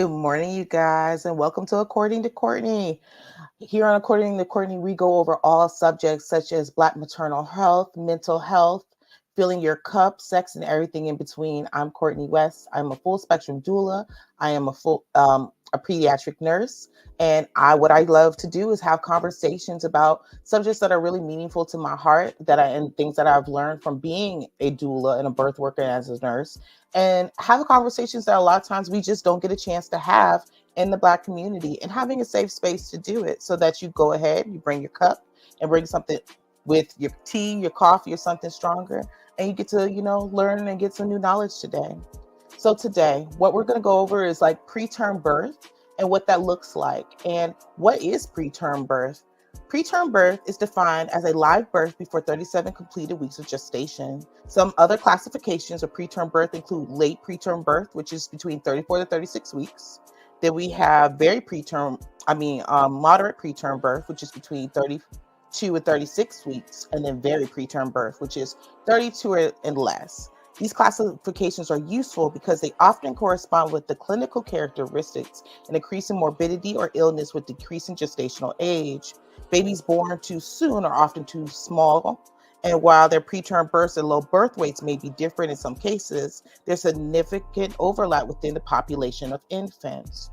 Good morning, you guys, and welcome to According to Courtney. Here on According to Courtney, we go over all subjects such as Black maternal health, mental health, filling your cup, sex, and everything in between. I'm Courtney West. I'm a full spectrum doula. I am a pediatric nurse, and what I love to do is have conversations about subjects that are really meaningful to my heart, and things that I've learned from being a doula and a birth worker as a nurse, and have conversations that a lot of times we just don't get a chance to have in the Black community, and having a safe space to do it so that you go ahead, you bring your cup and bring something with your tea, your coffee, or something stronger, and you get to, learn and get some new knowledge today. So today, what we're going to go over is like preterm birth and what that looks like. And what is preterm birth? Preterm birth is defined as a live birth before 37 completed weeks of gestation. Some other classifications of preterm birth include late preterm birth, which is between 34 to 36 weeks. Then we have moderate preterm birth, which is between 32 and 36 weeks, and then very preterm birth, which is 32 and less. These classifications are useful because they often correspond with the clinical characteristics, an increase in morbidity or illness with decreasing gestational age. Babies born too soon are often too small, and while their preterm births and low birth weights may be different in some cases, there's significant overlap within the population of infants.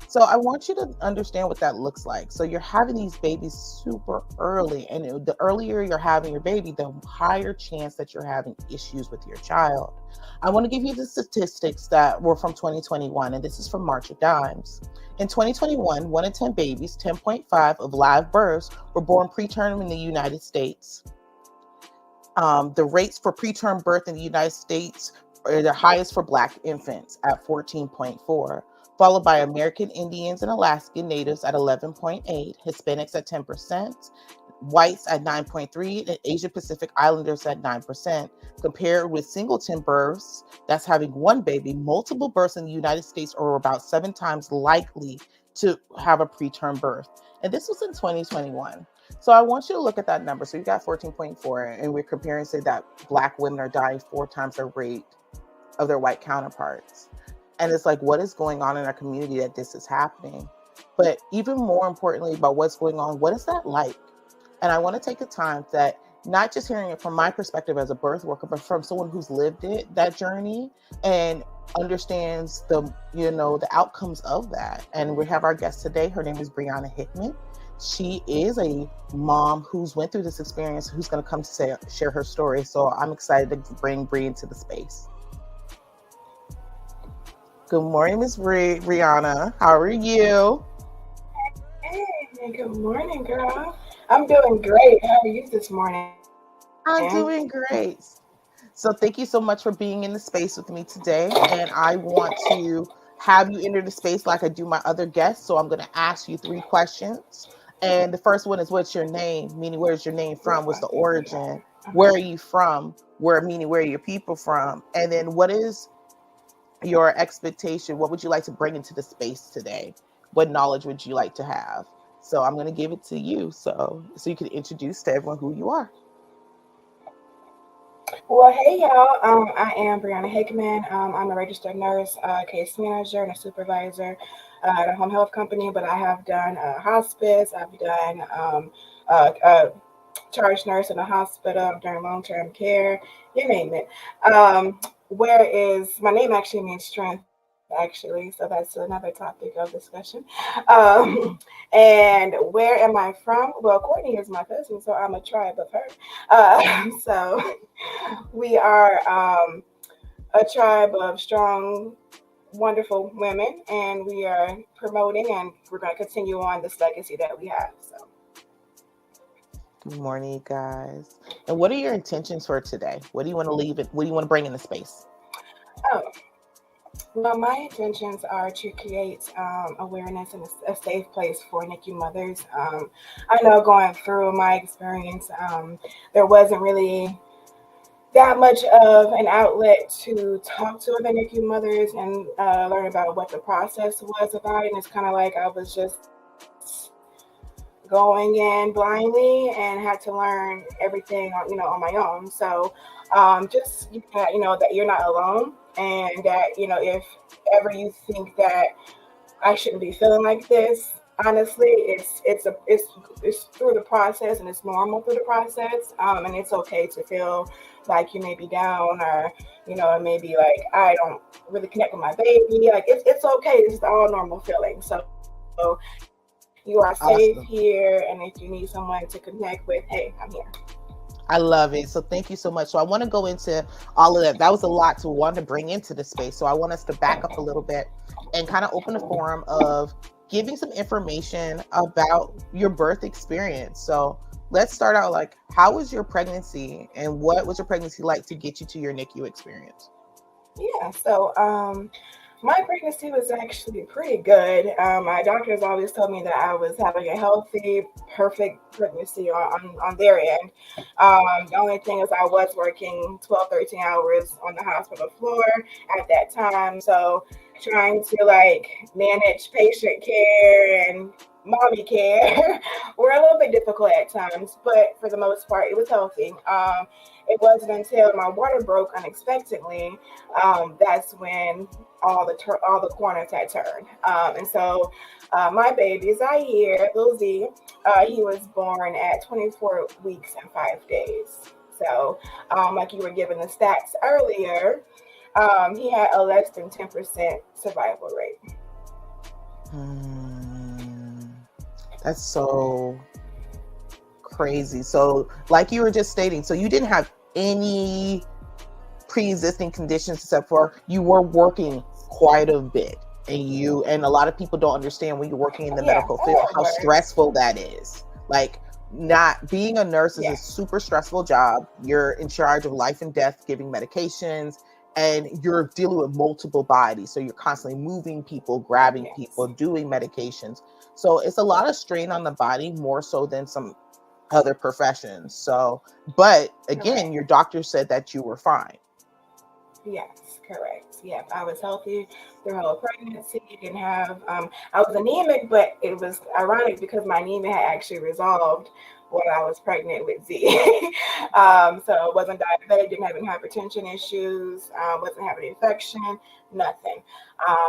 So I want you to understand what that looks like. So you're having these babies super early, and the earlier you're having your baby, the higher chance that you're having issues with your child. I want to give you the statistics that were from 2021, and this is from March of Dimes. In 2021, 1 in 10 babies, 10.5 of live births, were born preterm in the United States. The rates for preterm birth in the United States are the highest for Black infants at 14.4. Followed by American Indians and Alaskan Natives at 11.8, Hispanics at 10%, whites at 9.3, and Asia Pacific Islanders at 9%. Compared with singleton births, that's having one baby, multiple births in the United States are about 7 times likely to have a preterm birth. And this was in 2021. So I want you to look at that number. So you got 14.4, and we're comparing, say, that Black women are dying 4 times the rate of their white counterparts. And it's like, what is going on in our community that this is happening? But even more importantly about what's going on, what is that like? And I want to take the time that not just hearing it from my perspective as a birth worker, but from someone who's lived it, that journey, and understands the outcomes of that. And we have our guest today. Her name is Brianna Hickman. She is a mom who's went through this experience, who's going to come to share her story. So I'm excited to bring Bri into the space. Good morning, Miss Brianna. How are you? Hey, good morning, girl. I'm doing great. How are you this morning? I'm doing great. So thank you so much for being in the space with me today. And I want to have you enter the space like I do my other guests. So I'm going to ask you 3 questions. And the first one is, what's your name? Meaning, where's your name from? What's the origin? Where are you from? Where are your people from? And then what is your expectation? What would you like to bring into the space today? What knowledge would you like to have? So I'm going to give it to you so you can introduce to everyone who you are. Well, hey, y'all. I am Brianna Hickman. I'm a registered nurse, case manager, and a supervisor at a home health company, but I have done hospice. I've done charge nurse in a hospital during long-term care, you name it. Where is my name actually means strength, actually, so that's another topic of discussion. Um, and where am I from? Well, Courtney is my cousin, so I'm a tribe of her. So we are a tribe of strong, wonderful women, and we are promoting, and we're going to continue on this legacy that we have. So. Good morning, guys. And what are your intentions for today? What do you want to leave it? What do you want to bring in the space? Oh, well, my intentions are to create awareness and a safe place for NICU mothers. I know going through my experience, there wasn't really that much of an outlet to talk to the NICU mothers and learn about what the process was about. And it's kind of like I was just going in blindly and had to learn everything, on my own. So just that you're not alone, and that if ever you think that I shouldn't be feeling like this. Honestly, it's through the process, and it's normal through the process. And it's okay to feel like you may be down, or it may be like I don't really connect with my baby. Like it's okay. It's all normal feelings. So you are safe here, Awesome. and if you need someone to connect with, hey, I'm here. I love it. So thank you so much. So I want to go into all of that. That was a lot to want to bring into the space. So I want us to back up a little bit and kind of open a forum of giving some information about your birth experience. So let's start out like, how was your pregnancy and what was your pregnancy like to get you to your NICU experience? Yeah. So my pregnancy was actually pretty good. My doctors always told me that I was having a healthy, perfect pregnancy on their end. The only thing is I was working 12, 13 hours on the hospital floor at that time. So trying to like manage patient care and mommy care were a little bit difficult at times, but for the most part, it was healthy. It wasn't until my water broke unexpectedly, that's when all the corners had turned. And so my baby Zaire, Lil Z, he was born at 24 weeks and 5 days. So, like you were given the stats earlier, he had a less than 10% survival rate. Hmm, that's so crazy. So, like you were just stating, so you didn't have any pre-existing conditions except for you were working quite a bit, and a lot of people don't understand when you're working in the Yeah, medical I'm field at how work. stressful that is. Like, not being a nurse is a Yeah, super stressful job. You're in charge of life and death, giving medications, and you're dealing with multiple bodies, so you're constantly moving people, grabbing people, yes, doing medications. So it's a lot of strain on the body, more so than some other professions. So, but again, correct. your doctor said that you were fine. Yes, correct. Yep, I was healthy through whole pregnancy. Didn't have I was anemic, but it was ironic because my anemia had actually resolved while I was pregnant with Z. So I wasn't diabetic, didn't have any hypertension issues, wasn't having infection, nothing.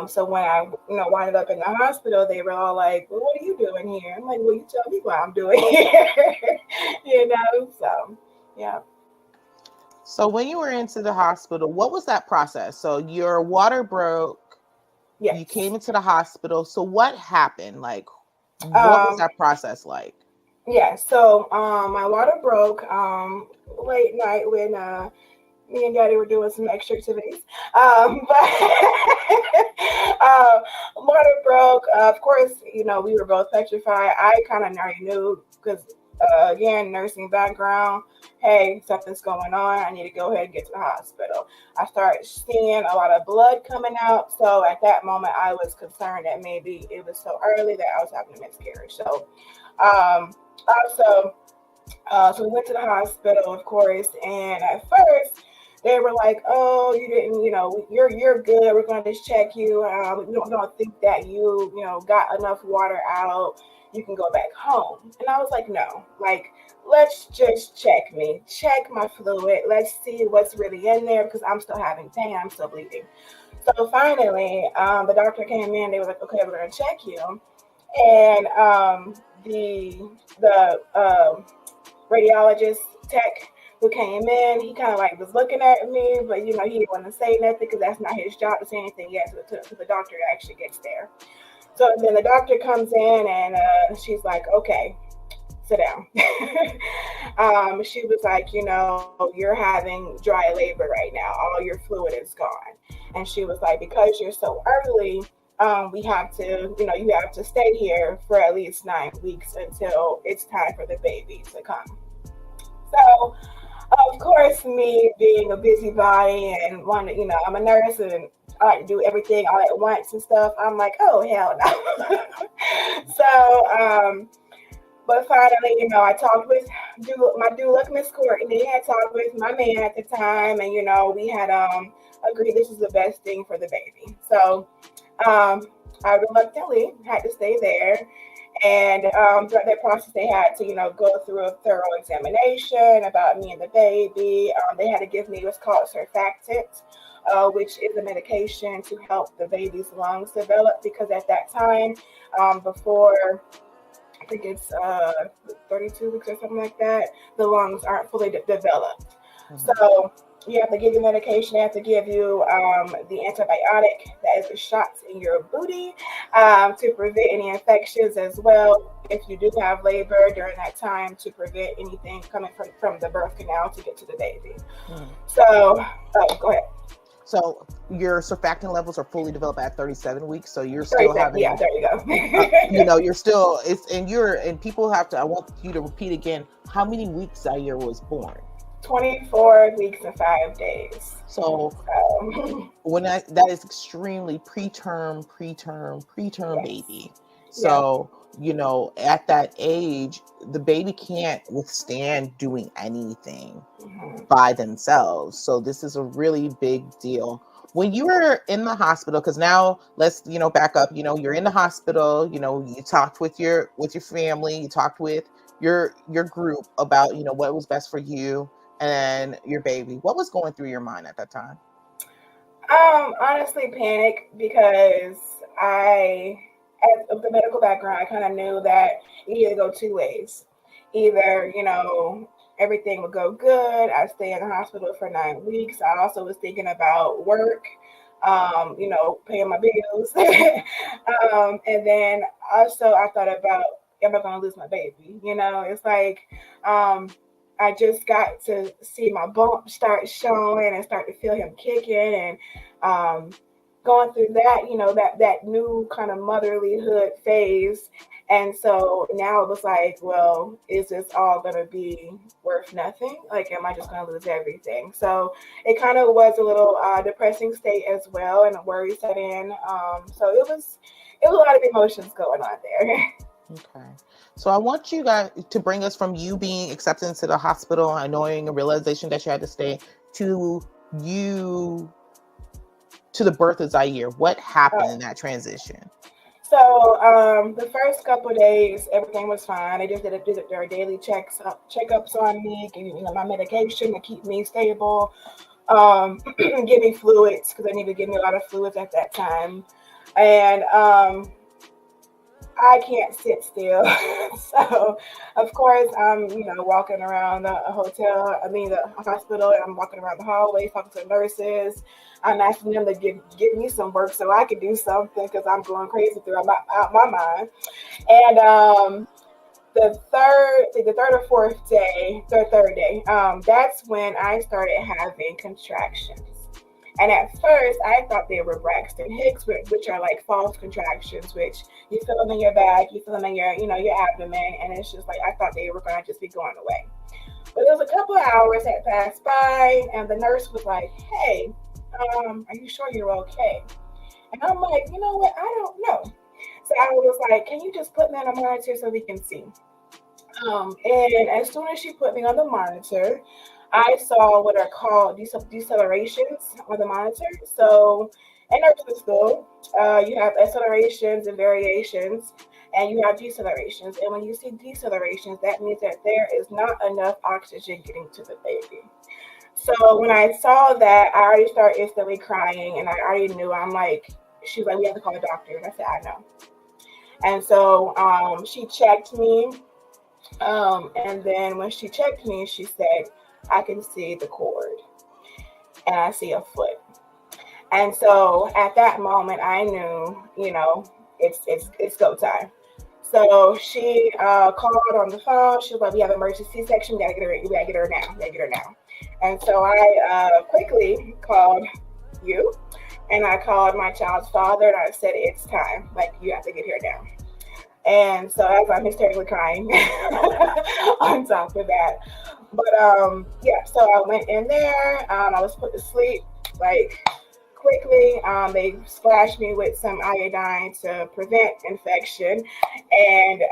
So when I winded up in the hospital, they were all like, "Well, what are you doing here?" I'm like, "Well, you tell me what I'm doing here." So yeah. So when you were into the hospital, what was that process? So your water broke, you came Yes. into the hospital. So what happened? Like, what was Um, that process like? Yeah, so my water broke late night when me and Daddy were doing some extra activities. But water broke. Of course, we were both petrified. I kind of already knew because, again, nursing background. Hey, something's going on. I need to go ahead and get to the hospital. I started seeing a lot of blood coming out. So at that moment, I was concerned that maybe it was so early that I was having a miscarriage. So um, also, so we went to the hospital, of course, and at first they were like, "Oh, you didn't, you're good. We're going to just check you. We don't think that you got enough water out. You can go back home." And I was like, "No, like let's just check me, check my fluid. Let's see what's really in there because I'm still having pain. I'm still bleeding." So finally, the doctor came in. They were like, "Okay, we're going to check you." And the radiologist tech who came in, he kind of like was looking at me, but he didn't want to say nothing because that's not his job to say anything yet until the doctor actually gets there. So then the doctor comes in and she's like, "Okay, sit down." She was like, "You're having dry labor right now. All your fluid is gone." And she was like, "Because you're so early, we have to, you have to stay here for at least 9 weeks until it's time for the baby to come." So, of course, me being a busybody and wanting, I'm a nurse and I like to do everything all at once and stuff. I'm like, "Oh, hell no." So, but finally, I talked with my doula, Miss Courtney. I talked with my man at the time, and we had agreed this is the best thing for the baby. So um, I reluctantly had to stay there. And throughout that process, they had to, go through a thorough examination about me and the baby. They had to give me what's called surfactant, which is a medication to help the baby's lungs develop. Because at that time, before I think it's 32 weeks or something like that, the lungs aren't fully developed. Mhm. So you have to give you medication. They have to give you the antibiotic, that is the shots in your booty, to prevent any infections as well. If you do have labor during that time, to prevent anything coming from the birth canal to get to the baby. Mhm. So, go ahead. So your surfactant levels are fully developed at 37 weeks. So you're still 37. Yeah, having, there you go. you're still, and people have to, I want you to repeat again, how many weeks Zaire was born. 24 weeks and 5 days. So So, that is extremely preterm yes. baby. Yeah. So, at that age, the baby can't withstand doing anything Hmm. by themselves. So this is a really big deal. When you were in the hospital, because now let's, back up, you're in the hospital, you talked with your family, you talked with your group about, what was best for you and your baby. What was going through your mind at that time? Honestly, panic because as of the medical background, I kind of knew that it either go two ways. Either, everything would go good. I stay in the hospital for 9 weeks. I also was thinking about work, paying my bills. And then also I thought about, am I going to lose my baby? It's like, um, I just got to see my bump start showing and start to feel him kicking, and um, going through that, that new kind of motherlyhood phase. And so now it was like, well, is this all going to be worth nothing? Like, am I just going to lose everything? So it kind of was a little depressing state as well, and a worry set in. So it was a lot of emotions going on there. Okay. So I want you guys to bring us from you being accepted into the hospital and knowing a realization that you had to stay to you to the birth of Zaire. What happened in Oh. that transition? So the first couple of days, everything was fine. They just did their daily checkups on me, give me, my medication to keep me stable, give me fluids because they needed to give me a lot of fluids at that time, and I can't sit still. So, of course, I'm, walking around the hotel, I mean, the hospital, and I'm walking around the hallway, talking to nurses. I'm asking them to give me some work so I can do something because I'm going crazy through out my mind. And the third or fourth day, third day, that's when I started having contractions. And at first, I thought they were Braxton Hicks, which are like false contractions, which you feel them in your back, you feel them in your abdomen, and it's just like I thought they were gonna just be going away. But it was a couple of hours that passed by, and the nurse was like, "Hey, are you sure you're okay?" And I'm like, "You know what? I don't know." So I was like, "Can you just put me on a monitor so we can see?" And as soon as she put me on the monitor, I saw what are called decelerations on the monitor. So in nursing school, you have accelerations and variations, and you have decelerations. And when you see decelerations, that means that there is not enough oxygen getting to the baby. So when I saw that, I already started instantly crying, and I already knew. I'm like, she was like, "We have to call a doctor," and I said, "I know." And so she checked me, and then when she checked me, she said, "I can see the cord and I see a foot." And so at that moment, I knew, it's go time. So she called on the phone. She was like, "We have emergency C-section. We gotta get her now. We gotta get her now." And so I quickly called you, and I called my child's father, and I said, "It's time. Like, you have to get here now." And so as I'm hysterically crying on top of that. But yeah, so I went in there. I was put to sleep like quickly. They splashed me with some iodine to prevent infection. And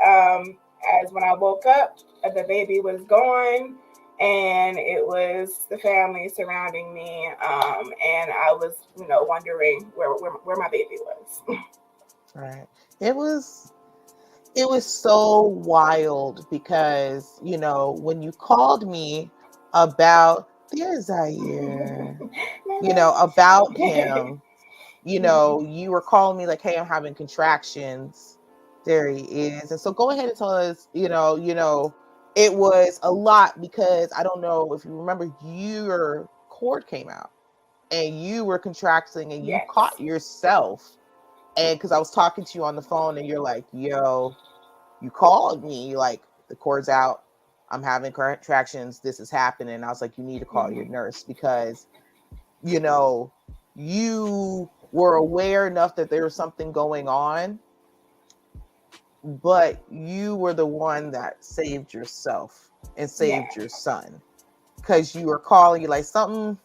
as when I woke up, the baby was gone. And it was the family surrounding me, and I was, wondering where my baby was. Right. It was it was so wild because, when you called me about there's Zaire. about him. You were calling me like, hey, I'm having contractions. There he is. And so go ahead and tell us, it was a lot because I don't know if you remember, your cord came out and you were contracting and you Yes. caught yourself. And because I was talking to you on the phone and you're like, yo, you called me, like, the cord's out. I'm having contractions. This is happening. And I was like, you need to call your nurse because, you were aware enough that there was something going on, but you were the one that saved yourself and saved your son, because you were calling, you like, something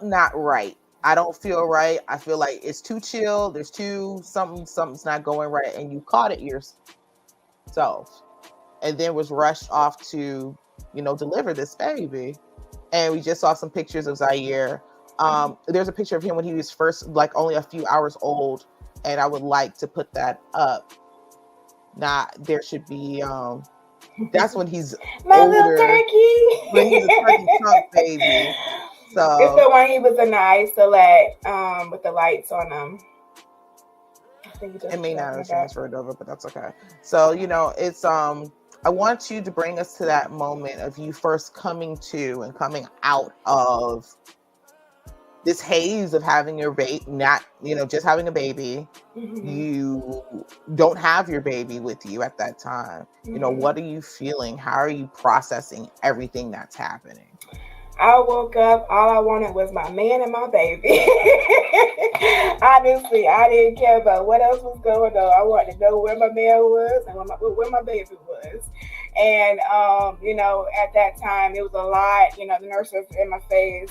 not right. I don't feel right. I feel like it's too chill. There's something's not going right. And you caught it yourself and then was rushed off to, deliver this baby. And we just saw some pictures of Zaire. There's a picture of him when he was first, like, only a few hours old. And I would like to put that up. There should be, that's when he's my older, little turkey. when he's a turkey trunk baby. So it's the one he was in the isolate, with the lights on him. It may not have transferred over, but that's okay. So, it's, I want you to bring us to that moment of you first coming to and coming out of this haze of having your baby, not, just having a baby. You don't have your baby with you at that time. What are you feeling? How are you processing everything that's happening? I woke up, all I wanted was my man and my baby. Honestly, I didn't care about what else was going on. I wanted to know where my man was and where my baby was. And, at that time, it was a lot. The nurse was in my face,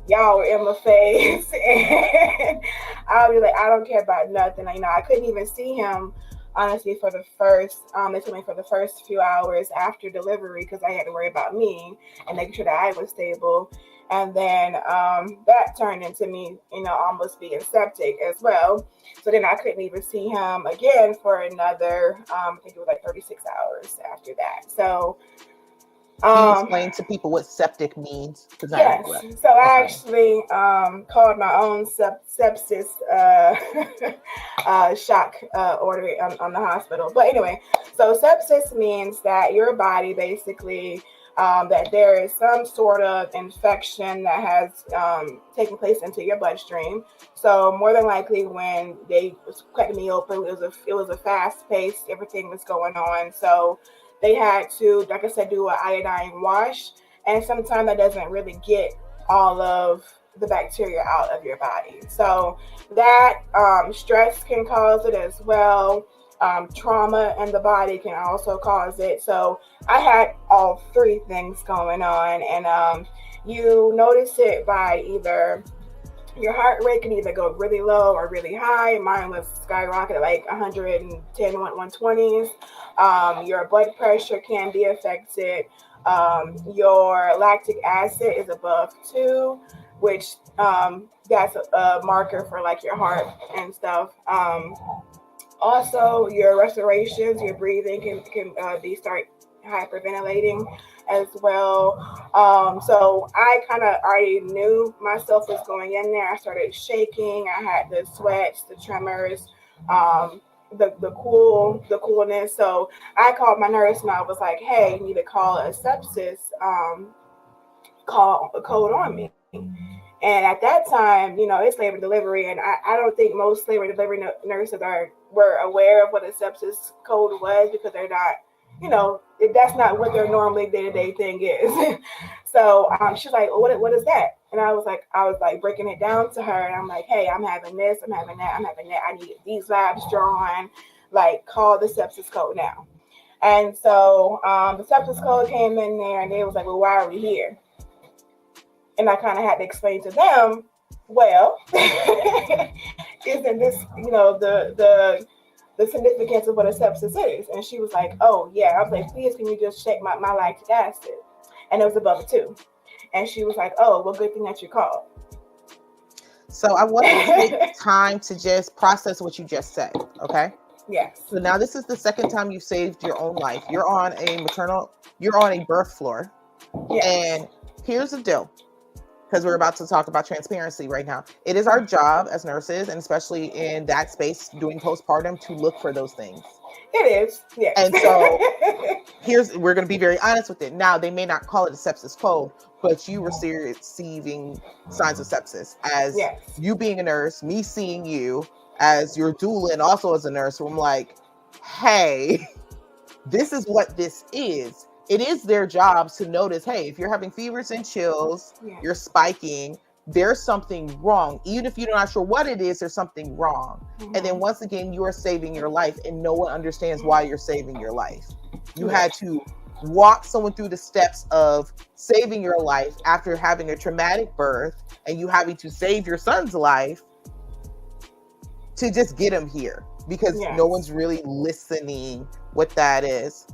y'all were in my face. And I was like, I don't care about nothing. I couldn't even see him, honestly, for the first, it took me for the first few hours after delivery because I had to worry about me and making sure that I was stable. And then that turned into me, almost being septic as well. So then I couldn't even see him again for another, I think it was like 36 hours after that. So can you explain to people what septic means? Yes. So I actually called my own sepsis shock order on the hospital. But anyway, so sepsis means that your body basically, that there is some sort of infection that has taken place into your bloodstream. So more than likely, when they was cutting me open, it was a fast pace. Everything was going on. So they had to, like I said, do an iodine wash. And sometimes that doesn't really get all of the bacteria out of your body. So that stress can cause it as well. Trauma in the body can also cause it. So I had all three things going on. And you notice it by either your heart rate can either go really low or really high. Mine was skyrocketed, like 110, 120s. Your blood pressure can be affected. Your lactic acid is above 2, which that's a marker for like your heart and stuff. Also, your respirations, your breathing can start hyperventilating as well. So I kind of already knew myself was going in there. I started shaking. I had the sweats, the tremors, the coolness. So I called my nurse and I was like, hey, you need to call a sepsis code on me. And at that time, it's labor and delivery, and I don't think most labor and delivery nurses were aware of what a sepsis code was because they're not, that's not what their normally day-to-day thing is. So she's like, well, what is that? And I was like breaking it down to her, and I'm like, hey, I'm having this, I'm having that, I'm having that. I need these labs drawn. Like, call the sepsis code now. And so the sepsis code came in there, and they was like, well, why are we here? And I kind of had to explain to them, well, isn't this, the significance of what a sepsis is? And she was like, oh, yeah. I was like, please, can you just check my lactic acid? And it was above 2. And she was like, oh, well, good thing that you called. So I want to take time to just process what you just said, okay? Yes. So now this is the second time you've saved your own life. You're on a birth floor. Yes. And here's the deal. because we're about to talk about transparency right now. It is our job as nurses, and especially in that space doing postpartum, to look for those things. It is, yes. And so we're going to be very honest with it. Now, they may not call it a sepsis code, but you were receiving signs of sepsis as you being a nurse, me seeing you as your doula and also as a nurse. So I'm like, hey, this is what this is. It is their job to notice, hey, if you're having fevers and chills, you're spiking, there's something wrong. Even if you're not sure what it is, there's something wrong. Mm-hmm. And then once again, you are saving your life, and no one understands why you're saving your life. You had to walk someone through the steps of saving your life after having a traumatic birth, and you having to save your son's life to just get him here, because no one's really listening what that is.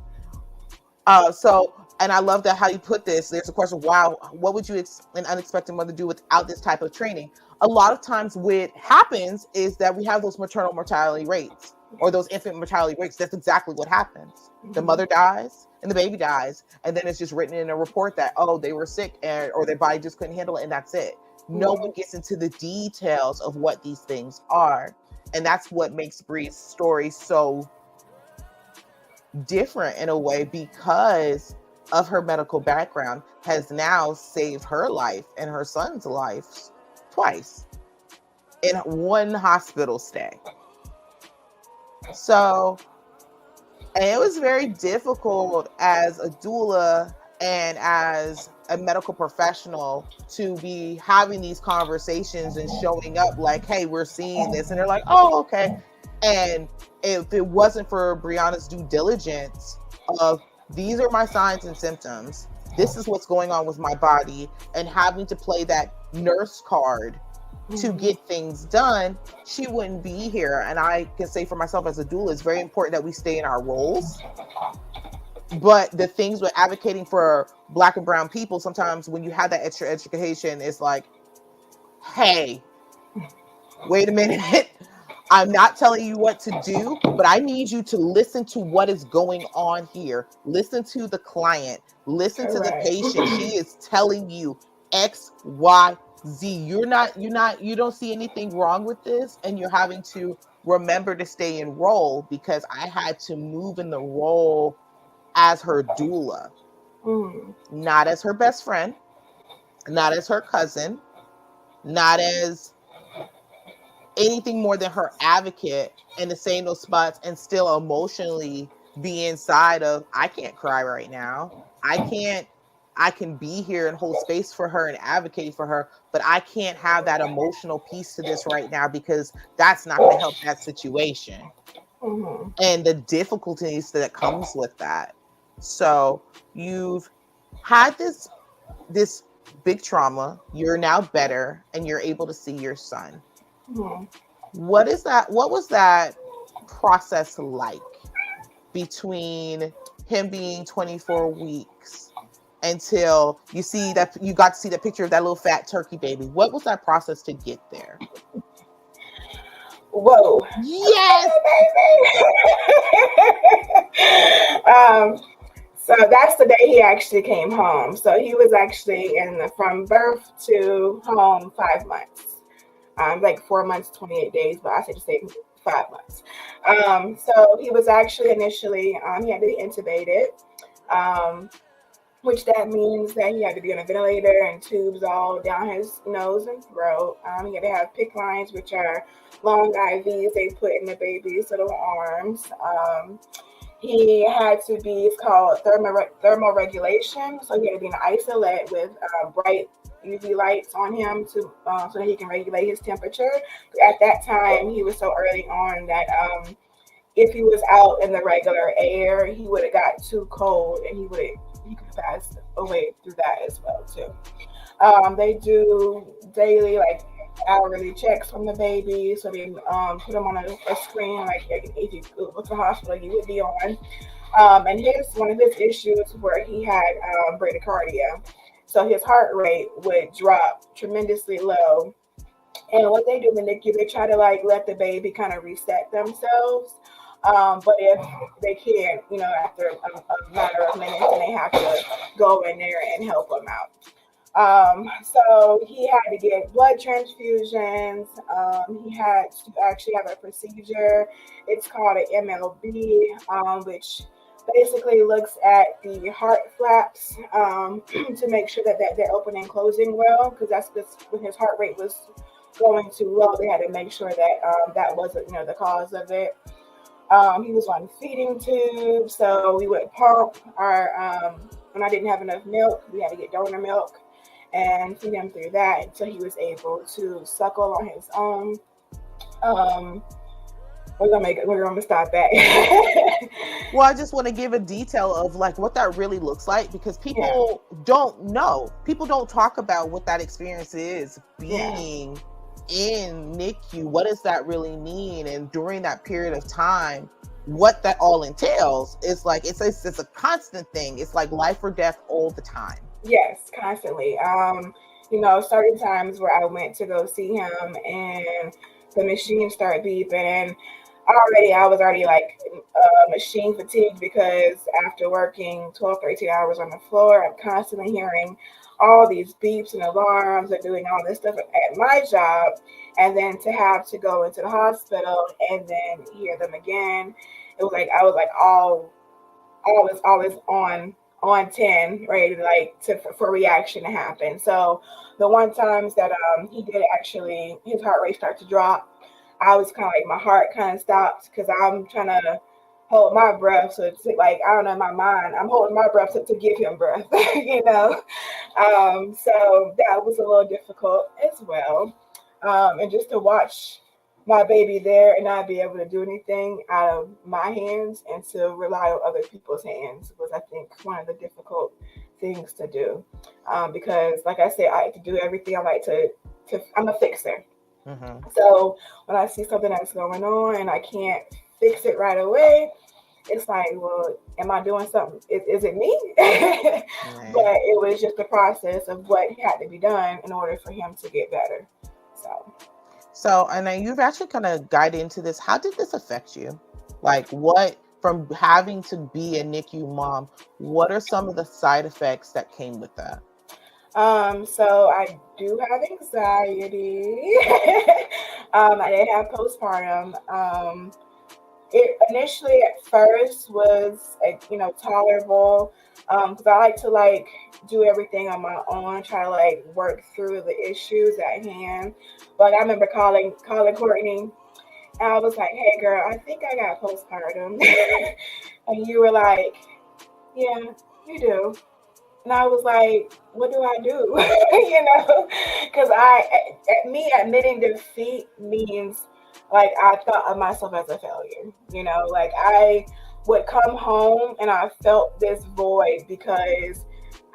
And I love that how you put this. There's a question, wow, what would you an unexpected mother do without this type of training? A lot of times what happens is that we have those maternal mortality rates or those infant mortality rates. That's exactly what happens. Mm-hmm. The mother dies and the baby dies. And then it's just written in a report that, oh, they were sick or their body just couldn't handle it. And that's it. Mm-hmm. No one gets into the details of what these things are. And that's what makes Bree's story so different in a way, because of her medical background has now saved her life and her son's life twice in one hospital stay. So, and it was very difficult as a doula and as a medical professional to be having these conversations and showing up like, hey, we're seeing this. And they're like, oh, okay. And if it wasn't for Brianna's due diligence of, these are my signs and symptoms, this is what's going on with my body, and having to play that nurse card to get things done, she wouldn't be here. And I can say for myself as a doula, it's very important that we stay in our roles. But the things with advocating for Black and brown people, sometimes when you have that extra education, it's like, hey, wait a minute. I'm not telling you what to do, but I need you to listen to what is going on here. Listen to the client. Listen to the patient. She is telling you X, Y, Z. You don't see anything wrong with this, and you're having to remember to stay in role, because I had to move in the role as her doula, not as her best friend, not as her cousin, not as anything more than her advocate, and to say in those spots and still emotionally be inside of, I can't cry right now. I can be here and hold space for her and advocate for her, but I can't have that emotional piece to this right now, because that's not going to help that situation. Mm-hmm. And the difficulties that comes with that. So you've had this big trauma, you're now better, and you're able to see your son. Mm-hmm. What was that process like between him being 24 weeks until you got to see the picture of that little fat turkey baby? What was that process to get there? Whoa. Yes. So that's the day he actually came home. So he was actually from birth to home 5 months. Like 4 months, 28 days, but I say to say 5 months. So he was actually initially, he had to be intubated, which that means that he had to be on a ventilator and tubes all down his nose and throat. He had to have PICC lines, which are long IVs they put in the baby's little arms. He had to be, it's called thermoregulation. So he had to be in an isolate with bright UV lights on him so that he can regulate his temperature. At that time, he was so early on that if he was out in the regular air, he would have got too cold, and he could have passed away through that as well too. They do daily, like hourly checks from the baby, so they put him on a screen, like if you go to the hospital, you would be on. And one of his issues where he had bradycardia. So his heart rate would drop tremendously low. And what they do in the NICU, they try to let the baby kind of reset themselves. But if they can't, after a matter of minutes, then they have to go in there and help them out. So he had to get blood transfusions. He had to actually have a procedure. It's called an MLB, which basically looks at the heart flaps to make sure that they're opening and closing well, because that's just when his heart rate was going too low. They had to make sure that that wasn't, the cause of it. He was on feeding tubes, so we would pump our. When I didn't have enough milk, we had to get donor milk and feed him through that until he was able to suckle on his own. We're gonna stop that. Well, I just want to give a detail of like what that really looks like, because people don't know. People don't talk about what that experience is being in NICU. What does that really mean? And during that period of time, what that all entails is like, it's a constant thing. It's like life or death all the time. Yes, constantly. Certain times where I went to go see him and the machine started beeping, and I was already like machine fatigued, because after working 12, 13 hours on the floor, I'm constantly hearing all these beeps and alarms and doing all this stuff at my job. And then to have to go into the hospital and then hear them again, it was like I was like always on 10, ready for reaction to happen. So the one times that he did actually, his heart rate start to drop, I was kind of like, my heart kind of stopped, because I'm trying to hold my breath. So it's like, I don't know, in my mind, I'm holding my breath to give him breath, So that was a little difficult as well. And just to watch my baby there and not be able to do anything out of my hands and to rely on other people's hands was, I think, one of the difficult things to do. Because like I said, I like to do everything. I like to I'm a fixer. Mm-hmm. So when I see something that's going on and I can't fix it right away, it's like, well, am I doing something? Is it me? Right. But it was just the process of what had to be done in order for him to get better. So, and you've actually kind of guided into this. How did this affect you? Like, what, from having to be a NICU mom, what are some of the side effects that came with that? So I do have anxiety. I did have postpartum. It initially at first was, tolerable, because I like to do everything on my own, try to work through the issues at hand. But I remember calling Courtney, and I was like, "Hey, girl, I think I got postpartum," and you were like, "Yeah, you do." And I was like, "What do I do?" Because me admitting defeat means I thought of myself as a failure. I would come home and I felt this void because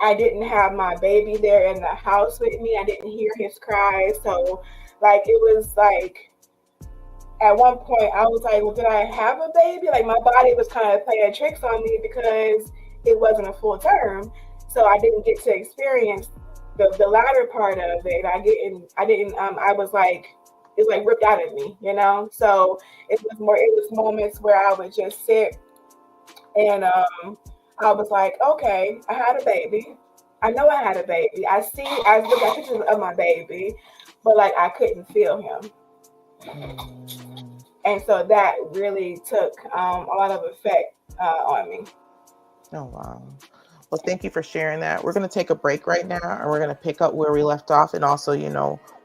I didn't have my baby there in the house with me. I didn't hear his cries. So it was at one point I was like, well, did I have a baby? My body was kind of playing tricks on me because it wasn't a full term. So I didn't get to experience the latter part of it. I was it was ripped out of me, So it was moments where I would just sit and I was like, okay, I had a baby. I know I had a baby. I looked at pictures of my baby, but I couldn't feel him. And so that really took a lot of effect on me. Oh, wow. Well, thank you for sharing that. We're going to take a break right now, and we're going to pick up where we left off, and also,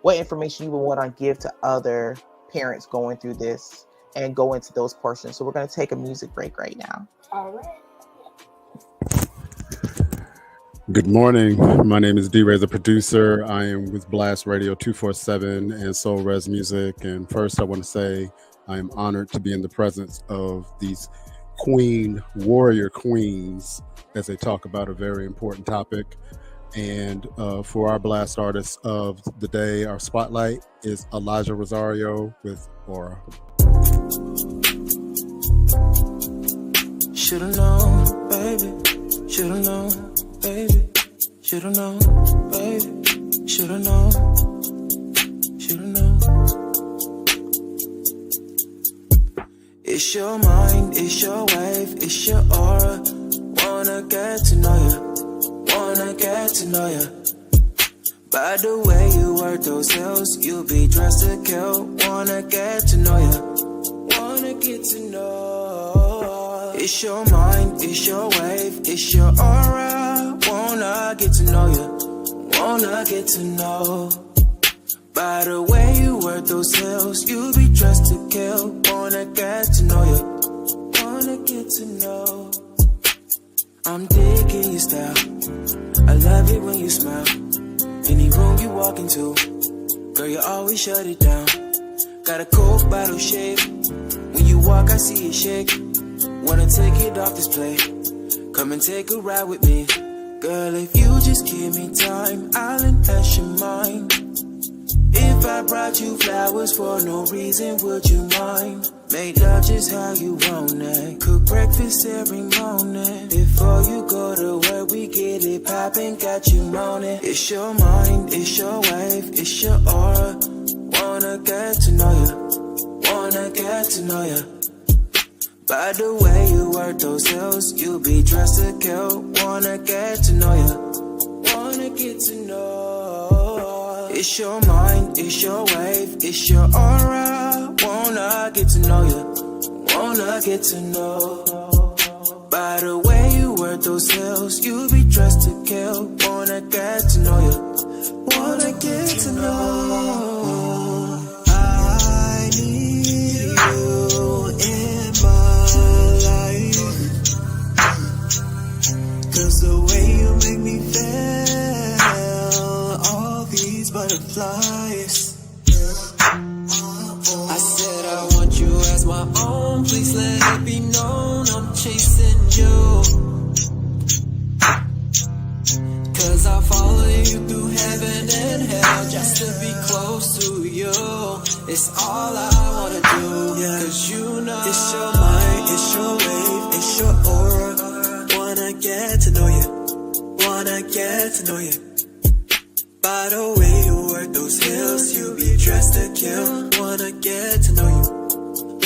what information you would want to give to other parents going through this and go into those portions. So we're going to take a music break right now. All right. Good morning. My name is D-Ray, the producer. I am with Blast Radio 247 and Soul Res Music. And first, I want to say I am honored to be in the presence of these warrior queens as they talk about a very important topic. And for our Blast artist of the day, our spotlight is Elijah Rosario with Aura. Should've known, baby. Should've known, baby. Should've known, baby. Should've known. Should've known. It's your mind, it's your wave, it's your aura. Wanna get to know you. Wanna get to know you. By the way you work those hills, you be dressed to kill. Wanna get to know ya, wanna get to know. It's your mind, it's your wave, it's your aura. Wanna get to know ya, wanna get to know. By the way you work those hills, you be dressed to kill. Wanna get to know ya, wanna get to know. I'm digging your style, I love it when you smile. Any room you walk into, girl, you always shut it down. Got a Coke bottle shape, when you walk I see it shake. Wanna take it off display, come and take a ride with me. Girl, if you just give me time, I'll enhance your mind. If I brought you flowers for no reason, would you mind? Make love just how you want it. Cook breakfast every morning. Before you go to work, we get it poppin', got you moaning. It's your mind, it's your wave, it's your aura. Wanna get to know ya, wanna get to know ya. By the way you work those hills, you be dressed to kill. Wanna get to know ya, wanna get to know. It's your mind, it's your wave, it's your aura. Wanna get to know ya, wanna get to know. By the way you work those hills, you be dressed to kill. Wanna get to know ya, wanna get to know. I need you in my life, 'cause the way you make me feel, all these butterflies. I said I want you as my own, please let it be known I'm chasing you. 'Cause I'll follow you through heaven and hell just to be close to you. It's all I wanna do, yeah. 'Cause you know it's your mind, it's your wave, it's your aura. Wanna get to know you, wanna get to know you. By the way you work those hills, you be dressed to kill. Wanna get to know you,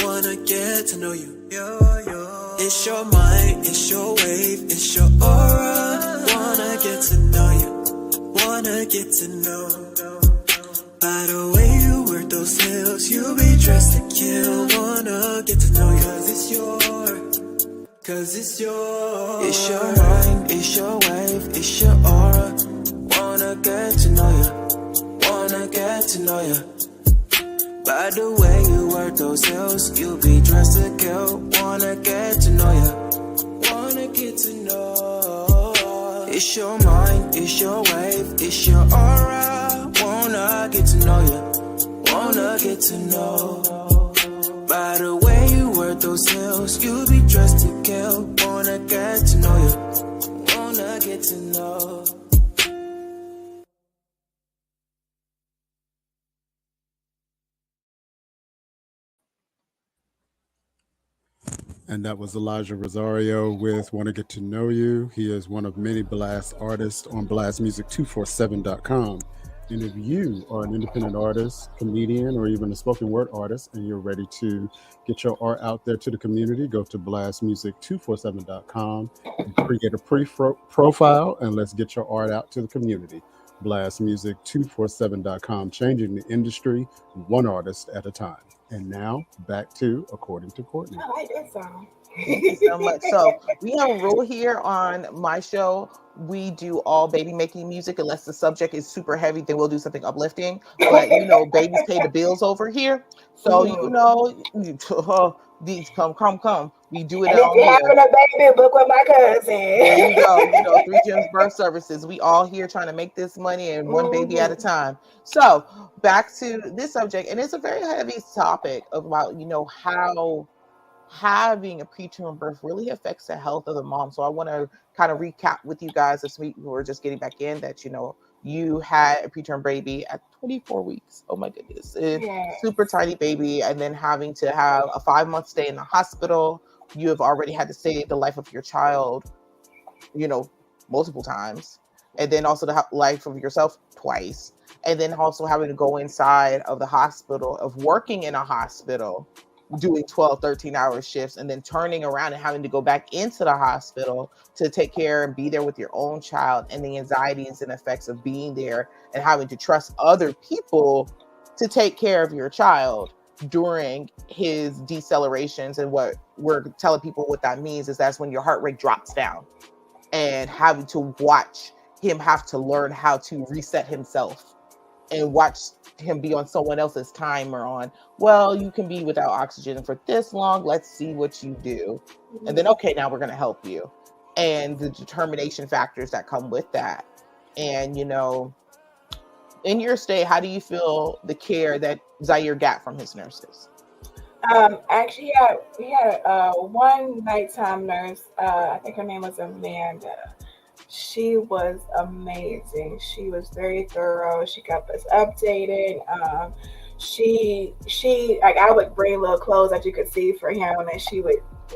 wanna get to know you. It's your mind, it's your wave, it's your aura. Wanna get to know you, wanna get to know. By the way you work those hills, you be dressed to kill. Wanna get to know you, 'cause it's your, 'cause it's your. It's your mind, it's your wave, it's your aura. Wanna get to know you, wanna get to know you. By the way you work those hills, you be dressed to kill. Wanna get to know you, wanna get to know. It's your mind, it's your wave, it's your aura. Wanna get to know you, wanna get to know. By the way you work those hills, you be dressed to kill. Wanna get to know you, wanna get to know. And that was Elijah Rosario with Want to Get to Know You. He is one of many Blast artists on blastmusic247.com. And if you are an independent artist, comedian, or even a spoken word artist, and you're ready to get your art out there to the community, go to blastmusic247.com and create a profile, and let's get your art out to the community. Blastmusic247.com, changing the industry one artist at a time. And now back to According to Courtney. I like that song. Thank you so much. So we have a rule here on my show. We do all baby making music unless the subject is super heavy, then we'll do something uplifting. But you know, babies pay the bills over here. So you know, these come. We do it And if all you're here. having a baby, book with my cousin. There you go. You know, 3 Gems Birth Services. We all here trying to make this money and one baby at a time. So back to this subject, and it's a very heavy topic about, you know, how having a preterm birth really affects the health of the mom. So I want to kind of recap with you guys this week who are just getting back in that, you know, you had a preterm baby at 24 weeks. Oh my goodness. Super tiny baby. And then having to have a 5-month stay in the hospital. You have already had to save the life of your child, you know, multiple times. And then also the life of yourself twice. And then also having to go inside of the hospital, of working in a hospital, doing 12, 13-hour shifts and then turning around and having to go back into the hospital to take care and be there with your own child, and the anxieties and effects of being there and having to trust other people to take care of your child during his decelerations. And what we're telling people what that means is that's when your heart rate drops down, and having to watch him have to learn how to reset himself and watch him be on someone else's timer on, well, you can be without oxygen for this long. Let's see what you do. And then, okay, now we're going to help you. And the determination factors that come with that. And, you know, in your stay, how do you feel the care that Zaire got from his nurses? Actually, we had one nighttime nurse. I think her name was Amanda. She was amazing. She was very thorough. She kept us updated. She like, I would bring little clothes that you could see for him, and she would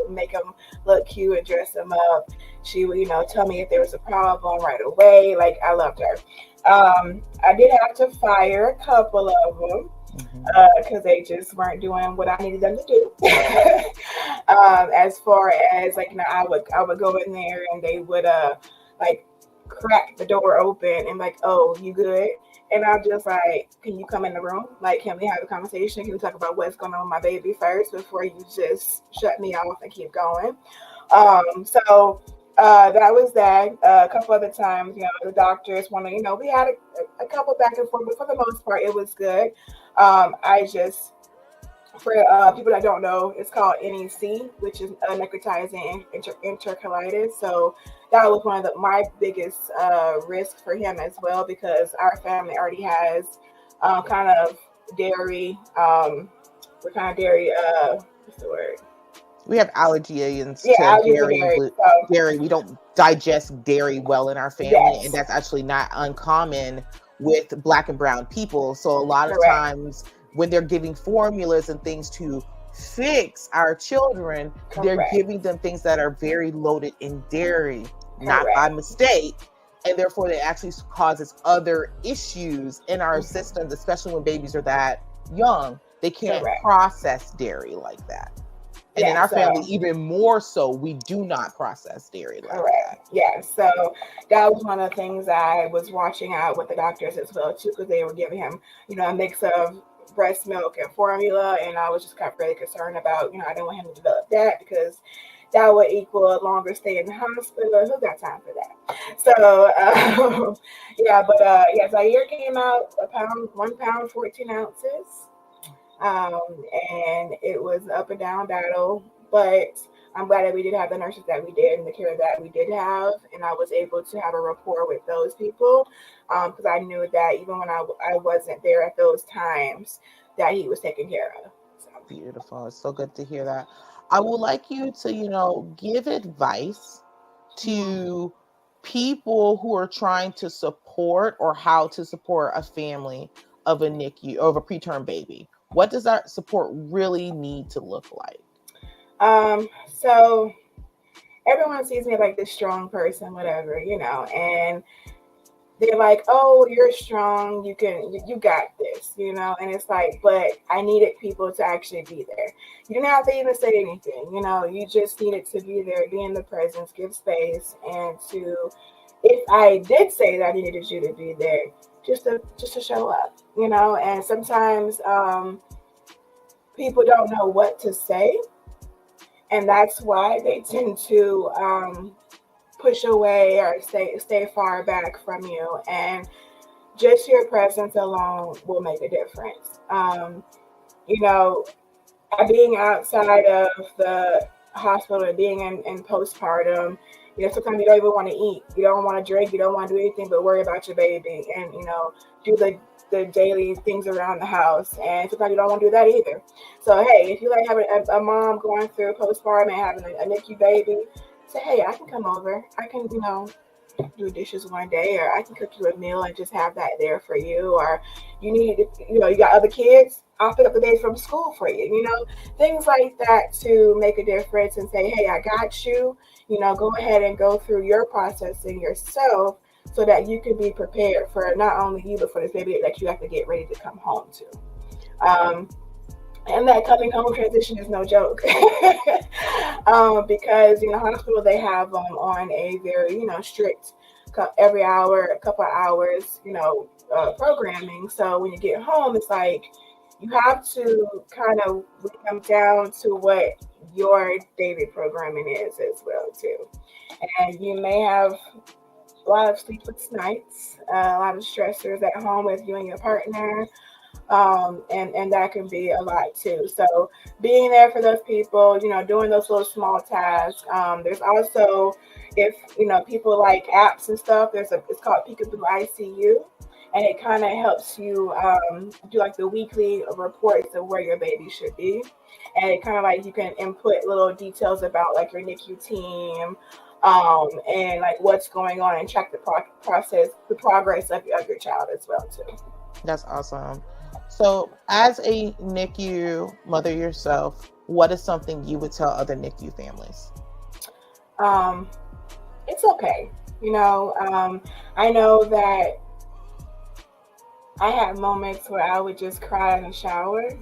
make him look cute and dress him up. She would, you know, tell me if there was a problem right away. Like, I loved her. I did have to fire a couple of them because they just weren't doing what I needed them to do. As far as, like, you know, I would go in there and they would like crack the door open and like, oh, you good? And I'm just like, can you come in the room? Like, can we have a conversation? Can we talk about what's going on with my baby first before you just shut me off and keep going? So that was that. A couple other times, you know, the doctors want to, you know, we had a couple back and forth, but for the most part, it was good. I just, for people that don't know, it's called NEC, which is necrotizing enterocolitis. So that was one of my biggest risks for him as well, because our family already has kind of dairy. We're kind of dairy. What's the word? We have allergies to dairy. We don't digest dairy well in our family, and that's actually not uncommon with Black and brown people. So a lot of times when they're giving formulas and things to fix our children, they're giving them things that are very loaded in dairy, not by mistake. And therefore, it actually causes other issues in our systems, especially when babies are that young. They can't process dairy like that. And in our family, even more so, we do not process dairy like that. Yeah, so that was one of the things I was watching out with the doctors as well, too, because they were giving him, you know, a mix of breast milk and formula, and I was just kind of really concerned about, you know, I didn't want him to develop that because that would equal a longer stay in the hospital. Who got time for that? So Zaire came out 1 pound 14 ounces, and it was an up and down battle, but I'm glad that we did have the nurses that we did and the care that we did have, and I was able to have a rapport with those people because I knew that even when I wasn't there at those times, that he was taken care of. So. Beautiful. It's so good to hear that. I would like you to, you know, give advice to people who are trying to support or how to support a family of a NICU, of a preterm baby. What does that support really need to look like? So everyone sees me like this strong person, whatever, you know, and they're like, oh, you're strong, you got this, you know, and it's like, but I needed people to actually be there. You didn't have to even say anything, you know, you just needed to be there, be in the presence, give space, and if I did say that I needed you to be there, just to show up, you know. And sometimes people don't know what to say, and that's why they tend to push away or stay far back from you. And just your presence alone will make a difference. You know, being outside of the hospital and being in postpartum, you know, sometimes you don't even want to eat, you don't want to drink, you don't want to do anything but worry about your baby and, you know, do the daily things around the house. And sometimes you don't want to do that either. So hey, if you like having a mom going through postpartum and having a NICU baby, say, hey, I can come over, I can, you know, do dishes one day, or I can cook you a meal and just have that there for you. Or you need, you know, you got other kids, I'll pick up the baby from school for you, you know, things like that to make a difference and say, hey, I got you, you know, go ahead and go through your processing yourself so that you can be prepared for not only you, but for this baby that you have to get ready to come home to. And that coming home transition is no joke. Because hospital, they have on a very strict every hour, a couple of hours, programming. So when you get home, it's like you have to kind of come down to what your daily programming is as well too. And you may have a lot of sleepless nights, a lot of stressors at home with you and your partner, and that can be a lot too. So being there for those people, doing those little small tasks. There's also, if people like apps and stuff, it's called Peekaboo ICU, and it kind of helps you do like the weekly reports of where your baby should be, and it kind of like you can input little details about like your NICU team. And like what's going on, and track the the progress of your child as well too. That's awesome. So, as a NICU mother yourself, what is something you would tell other NICU families? It's okay. I know that I had moments where I would just cry in the shower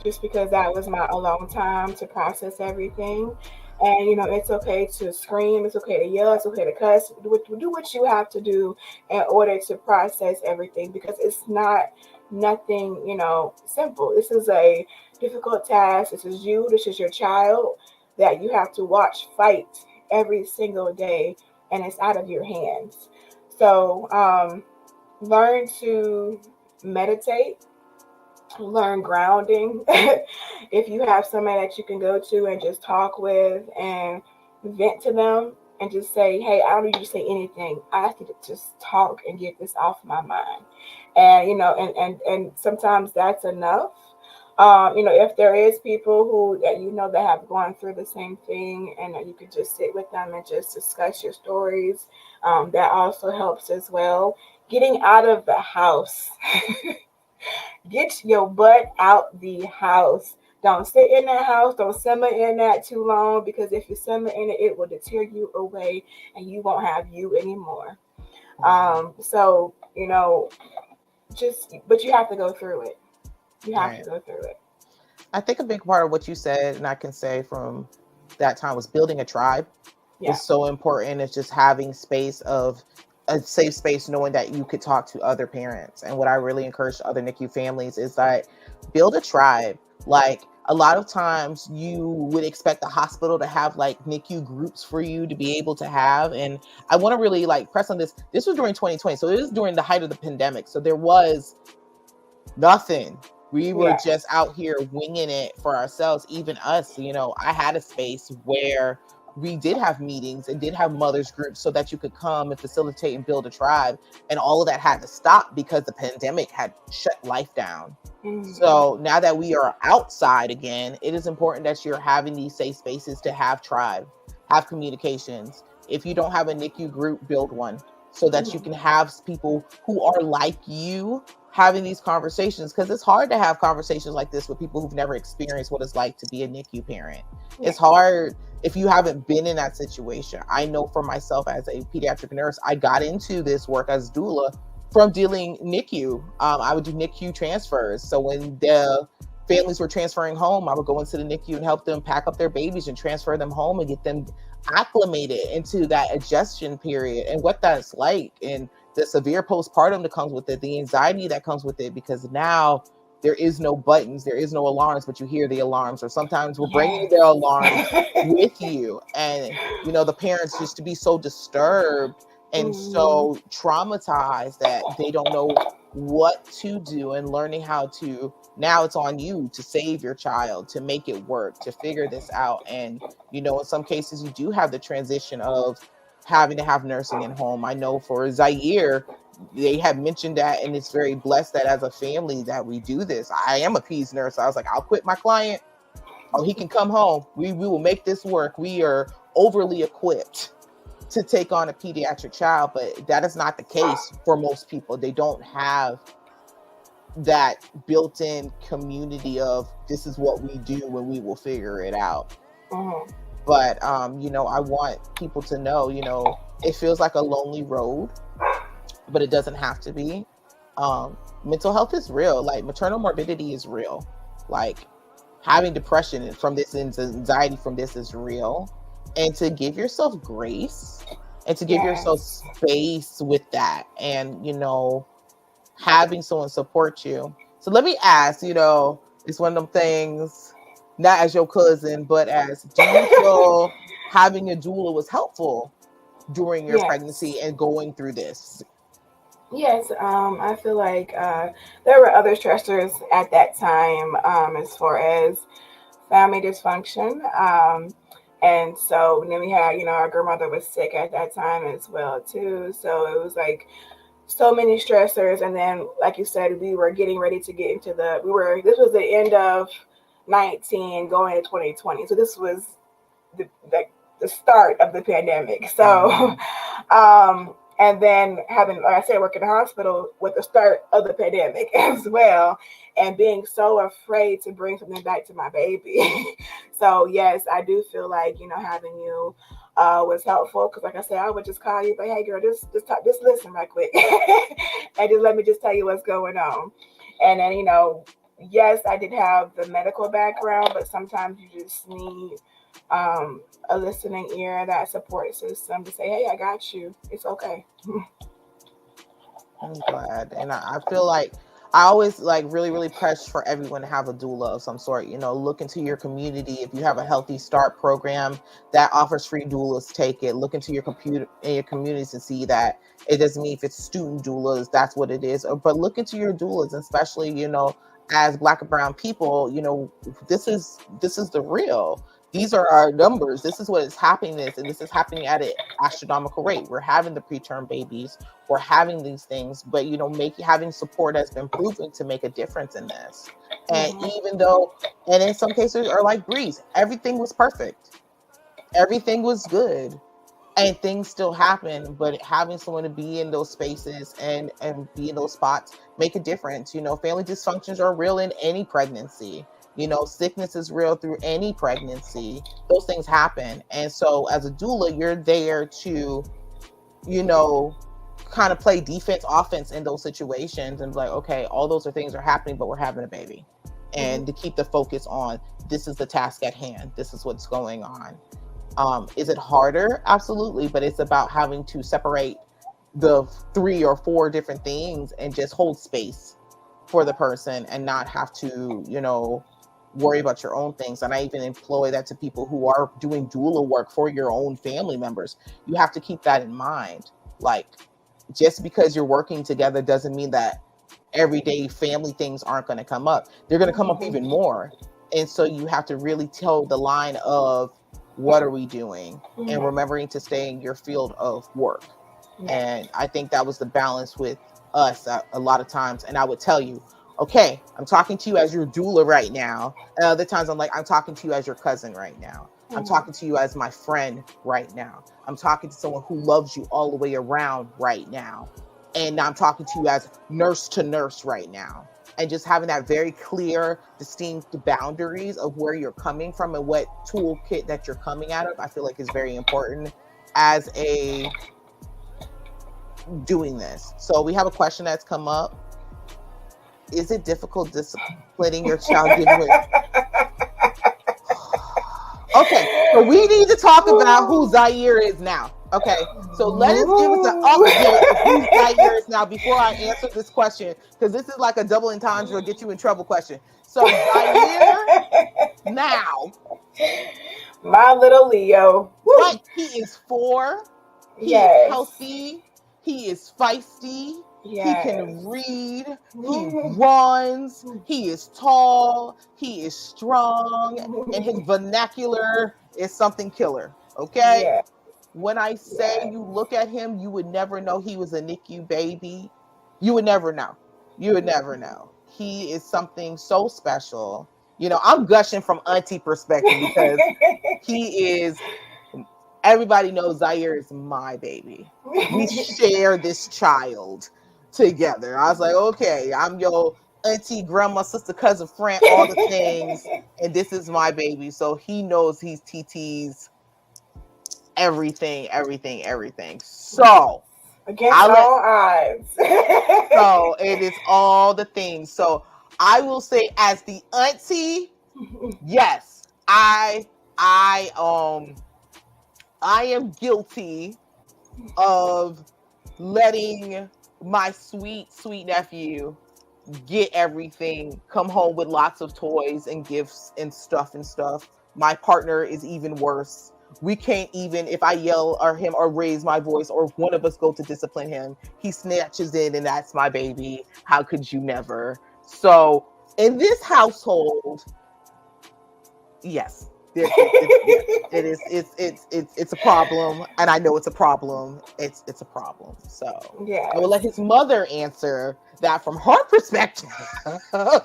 just because that was my alone time to process everything. And it's okay to scream, it's okay to yell, it's okay to cuss, do what you have to do in order to process everything, because it's nothing simple. This is a difficult task. This is your child that you have to watch fight every single day, and it's out of your hands. So learn to meditate, learn grounding. If you have somebody that you can go to and just talk with and vent to them and just say, hey, I don't need you to say anything, I have to just talk and get this off my mind. And and sometimes that's enough. If there is people who that have gone through the same thing, and that you could just sit with them and just discuss your stories, that also helps as well. Getting out of the house. Get your butt out the house. Don't sit in that house. Don't simmer in that too long, because if you simmer in it, it will deter you away and you won't have you anymore. So, but you have to go through it. You have to go through it. I think a big part of what you said, and I can say from that time, was building a tribe. Is so important. It's just having a safe space, knowing that you could talk to other parents. And what I really encourage other NICU families is that build a tribe. Like, a lot of times you would expect the hospital to have like NICU groups for you to be able to have. And I want to really like press on this. This was during 2020. So it was during the height of the pandemic. So there was nothing. We were just out here winging it for ourselves. Even us, I had a space where we did have meetings and did have mothers groups so that you could come and facilitate and build a tribe. And all of that had to stop because the pandemic had shut life down. Mm-hmm. So now that we are outside again, it is important that you're having these safe spaces to have tribe, have communications. If you don't have a NICU group, build one so that you can have people who are like you having these conversations, because it's hard to have conversations like this with people who've never experienced what it's like to be a NICU parent. It's hard if you haven't been in that situation. I know for myself as a pediatric nurse, I got into this work as doula from dealing NICU. I would do NICU transfers. So when the families were transferring home, I would go into the NICU and help them pack up their babies and transfer them home and get them acclimated into that adjustment period and what that's like, and the severe postpartum that comes with it, the anxiety that comes with it, because now there is no buttons, there is no alarms, but you hear the alarms, or sometimes we're bringing the alarms with you. And, the parents just to be so disturbed and so traumatized that they don't know what to do, and learning how to, now it's on you to save your child, to make it work, to figure this out. And, in some cases you do have the transition of having to have nursing in home. I know for Zaire, they have mentioned that, and it's very blessed that as a family that we do this. I am a peds nurse. I was like, I'll quit my client. Oh, he can come home. We will make this work. We are overly equipped to take on a pediatric child, but that is not the case for most people. They don't have that built-in community of this is what we do and we will figure it out. But, I want people to know, it feels like a lonely road, but it doesn't have to be. Mental health is real. Like, maternal morbidity is real. Like, having depression from this and anxiety from this is real, and to give yourself grace and to give yourself Yes. space with that, and having someone support you. So let me ask, it's one of them things, not as your cousin, but as, do you feel having a doula was helpful during your pregnancy Yes. and going through this? Yes, I feel like there were other stressors at that time, as far as family dysfunction. And so then we had, our grandmother was sick at that time as well too. So it was like so many stressors. And then, like you said, we were getting ready to get into this was the end of 19 going to 2020. So this was the start of the pandemic. So, and then having, like I said, work in the hospital with the start of the pandemic as well, and being so afraid to bring something back to my baby. So yes, I do feel like having you was helpful, because like I said, I would just call you, but hey girl, just talk, just listen right quick, and just let me just tell you what's going on. And then yes, I did have the medical background, but sometimes you just need a listening ear, that support system to say, hey, I got you. It's okay. I'm glad. And I feel like I always like really, really press for everyone to have a doula of some sort. Look into your community. If you have a Healthy Start program that offers free doulas, take it. Look into your computer in your communities and see that it doesn't mean if it's student doulas, that's what it is. But look into your doulas, especially, as Black and brown people, this is the real. These are our numbers. This is what is happening, and this is happening at an astronomical rate. We're having the preterm babies, we're having these things, but having support has been proven to make a difference in this. And even though, and in some cases are like Breeze, everything was perfect, everything was good, and things still happen, but having someone to be in those spaces and be in those spots make a difference. Family dysfunctions are real in any pregnancy. Sickness is real through any pregnancy. Those things happen. And so as a doula, you're there to, kind of play defense, offense in those situations, and be like, okay, all those things are happening, but we're having a baby. And to keep the focus on, this is the task at hand. This is what's going on. Is it harder? Absolutely. But it's about having to separate the 3 or 4 different things and just hold space for the person and not have to, worry about your own things. And I even employ that to people who are doing doula work for your own family members. You have to keep that in mind. Like, just because you're working together doesn't mean that everyday family things aren't going to come up. They're going to come up even more. And so you have to really toe the line of, what are we doing? And remembering to stay in your field of work. And I think that was the balance with us a lot of times. And I would tell you, okay, I'm talking to you as your doula right now. And other times I'm like, I'm talking to you as your cousin right now. I'm talking to you as my friend right now. I'm talking to someone who loves you all the way around right now. And I'm talking to you as nurse to nurse right now. And just having that very clear, distinct boundaries of where you're coming from and what toolkit that you're coming out of, I feel like is very important as a doing this. So we have a question that's come up. Is it difficult disciplining your child given with... Okay, so we need to talk about who Zaire is now. Okay, so let us give us an update of who Zaire is now before I answer this question, because this is like a double entendre get you in trouble question. So Zaire now, my little Leo, right? He is 4. He is healthy. He is feisty. He can read. He runs. He is tall. He is strong. And his vernacular is something killer. Okay? When I say you look at him, you would never know he was a NICU baby. You would never know. You would never know. He is something so special. I'm gushing from auntie perspective because he is... Everybody knows Zaire is my baby. We share this child together. I was like, okay, I'm your auntie, grandma, sister, cousin, friend, all the things, and this is my baby. So he knows he's TT's everything. So against all odds. So it is all the things. So I will say, as the auntie Yes, I I am guilty of letting my sweet nephew get everything, come home with lots of toys and gifts and stuff. My partner is even worse. We can't even, if I yell or him or raise my voice or if one of us go to discipline him, he snatches in and that's my baby. How could you never? So in this household, yes, it is. It's a problem, and I know it's a problem. It's a problem. So I will let Yes. his mother answer that from her perspective,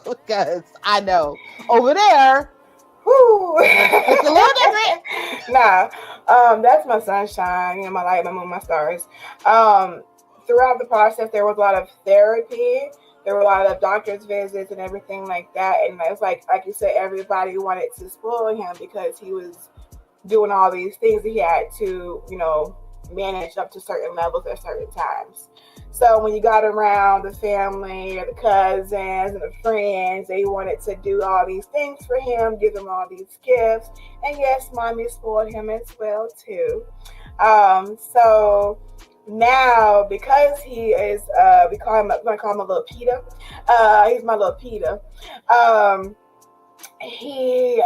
because I know over there Woo. it's a little different. Nah, that's my sunshine, my light, my moon, my stars. Um, Throughout the process, there was a lot of therapy. There were a lot of doctor's visits and everything like that. And it's like you said, everybody wanted to spoil him because he was doing all these things he had to, manage up to certain levels at certain times. So when you got around the family or the cousins and the friends, they wanted to do all these things for him, give him all these gifts. And yes, mommy spoiled him as well too. So now because he is, we're gonna call him a little Peter. He's my little Peter. Um, he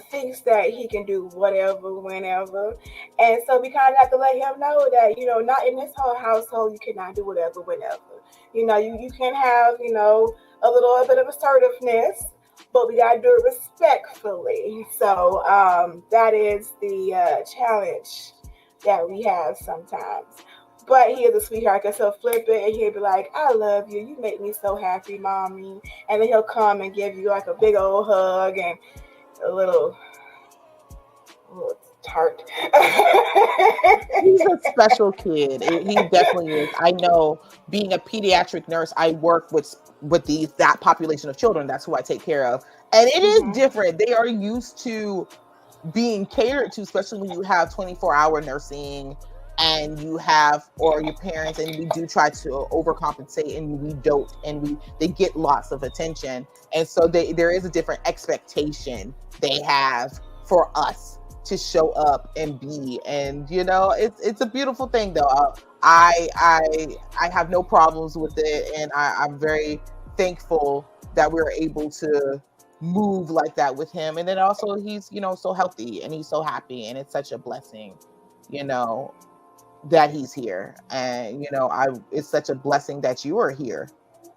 thinks that he can do whatever, whenever, and so we kind of have to let him know that not in this whole household you cannot do whatever, whenever. You can have a little bit of assertiveness, but we gotta do it respectfully. So that is the challenge that we have sometimes. But he is a sweetheart because he'll flip it and he'll be like, I love you. You make me so happy, mommy. And then he'll come and give you like a big old hug and a little tart. He's a special kid. He definitely is. I know, being a pediatric nurse, I work with that population of children. That's who I take care of. And it is different. They are used to being catered to, especially when you have 24-hour nursing and you have, or your parents, and we do try to overcompensate and we don't, and they get lots of attention. And so there is a different expectation they have for us to show up and be, and it's a beautiful thing though. I have no problems with it, and I'm very thankful that we're able to move like that with him. And then also he's so healthy and he's so happy, and it's such a blessing that he's here. And it's such a blessing that you are here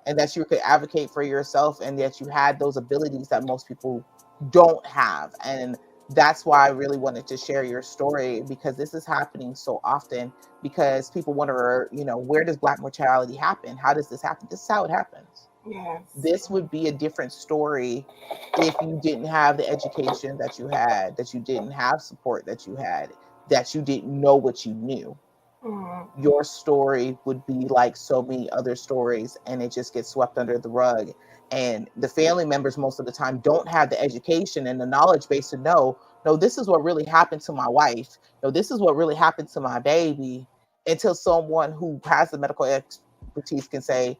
and that you could advocate for yourself and that you had those abilities that most people don't have. And that's why I really wanted to share your story, because this is happening so often, because people wonder, where does Black mortality happen? How does this happen? This is how it happens. Yes. This would be a different story if you didn't have the education that you had, that you didn't have support that you had, that you didn't know what you knew. Your story would be like so many other stories, and it just gets swept under the rug. And the family members most of the time don't have the education and the knowledge base to know, no, this is what really happened to my wife. No, this is what really happened to my baby, until someone who has the medical expertise can say,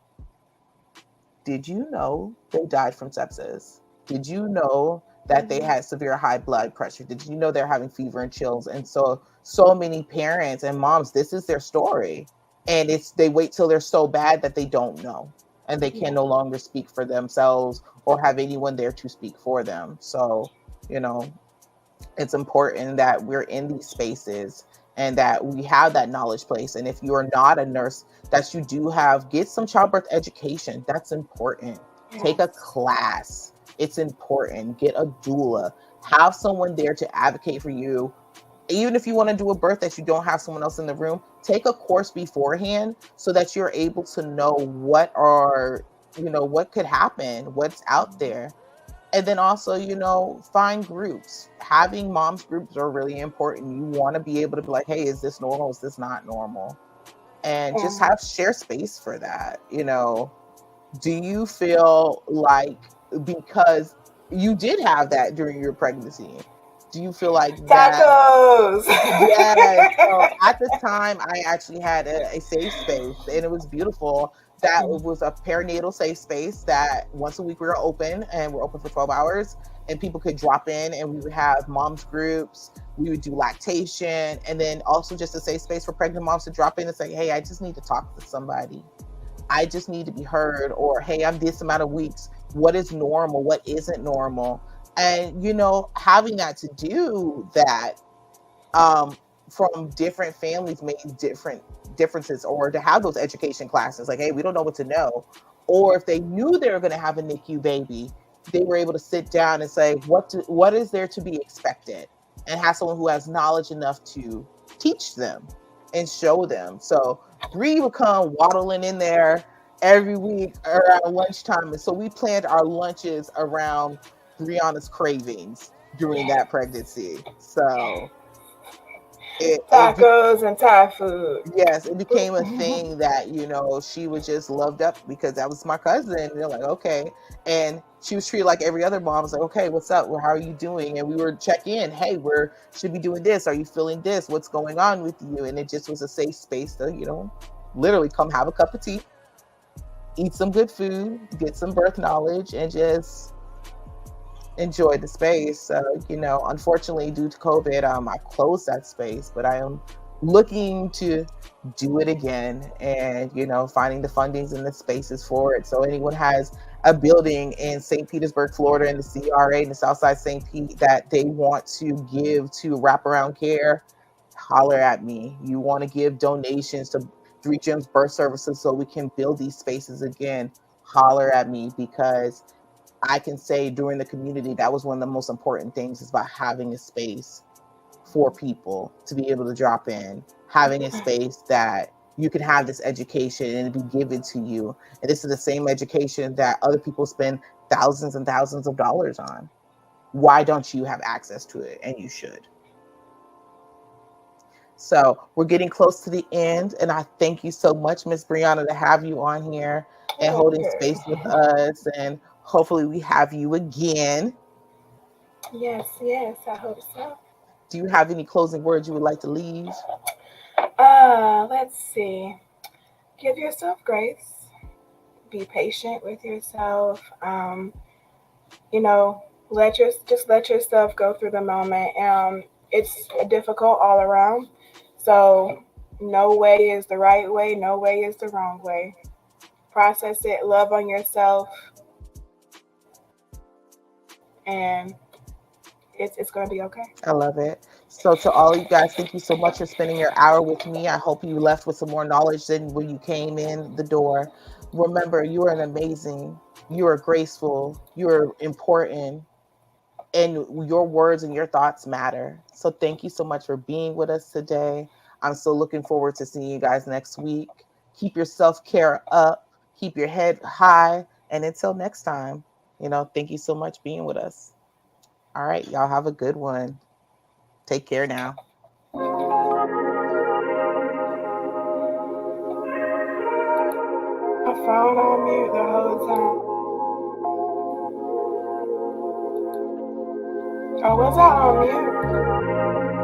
did you know they died from sepsis? Did you know that they had severe high blood pressure? Did you know they're having fever and chills? And so many parents and moms, this is their story. And they wait till they're so bad that they don't know. And they can no longer speak for themselves or have anyone there to speak for them. So, it's important that we're in these spaces and that we have that knowledge place. And if you are not a nurse, that you do get some childbirth education. That's important. Take a class. It's important. Get a doula. Have someone there to advocate for you. Even if you want to do a birth that you don't have someone else in the room, take a course beforehand so that you're able to know what could happen, what's out there. And then also, find groups. Having moms groups are really important. You want to be able to be like, hey, is this normal? Is this not normal? And just share space for that. Do you feel like, because you did have that during your pregnancy, do you feel like tacos? Yes. So at the time, I actually had a safe space, and it was beautiful. That was a perinatal safe space that once a week we were open, and we're open for 12 hours. and people could drop in, and we would have moms groups. We would do lactation, and then also just a safe space for pregnant moms to drop in and say, hey, I just need to talk to somebody. I just need to be heard. Or, hey, I'm this amount of weeks. What is normal? What isn't normal? And, having that to do that from different families made different differences, or to have those education classes like, hey, we don't know what to know. Or if they knew they were going to have a NICU baby, they were able to sit down and say, what is there to be expected? And have someone who has knowledge enough to teach them and show them. So Bree would come waddling in there every week around lunchtime. And so we planned our lunches around Brianna's cravings during that pregnancy. So tacos and Thai food. Yes, it became a thing that, she was just loved up because that was my cousin. And they're like, okay. And she was treated like every other mom. Was like, okay, what's up? Well, how are you doing? And we were check in. Hey, we should be doing this. Are you feeling this? What's going on with you? And it just was a safe space to, literally come have a cup of tea, eat some good food, get some birth knowledge, and just enjoy the space. So, unfortunately, due to COVID, I closed that space, but I am looking to do it again, and finding the fundings and the spaces for it. So anyone has a building in St. Petersburg, Florida, in the CRA, in the Southside St. Pete, that they want to give to wraparound care, holler at me. You want to give donations to 3 Gems Birth Services so we can build these spaces again, holler at me, because I can say during the community, that was one of the most important things, is about having a space for people to be able to drop in, having a space that you can have this education and it be given to you. And this is the same education that other people spend thousands and thousands of dollars on. Why don't you have access to it? And you should. So we're getting close to the end, and I thank you so much, Miss Brianna, to have you on here and holding space with us, and hopefully we have you again. Yes, I hope so. Do you have any closing words you would like to leave? Let's see. Give yourself grace. Be patient with yourself. Let yourself go through the moment. It's difficult all around. So no way is the right way. No way is the wrong way. Process it. Love on yourself. And it's going to be okay. I love it. So to all you guys, thank you so much for spending your hour with me. I hope you left with some more knowledge than when you came in the door. Remember, you are amazing. You are graceful. You are important. And your words and your thoughts matter. So thank you so much for being with us today. I'm so looking forward to seeing you guys next week. Keep your self-care up. Keep your head high. And until next time, thank you so much for being with us. All right, y'all have a good one. Take care now. I phone on mute the whole time. Oh, was I on mute?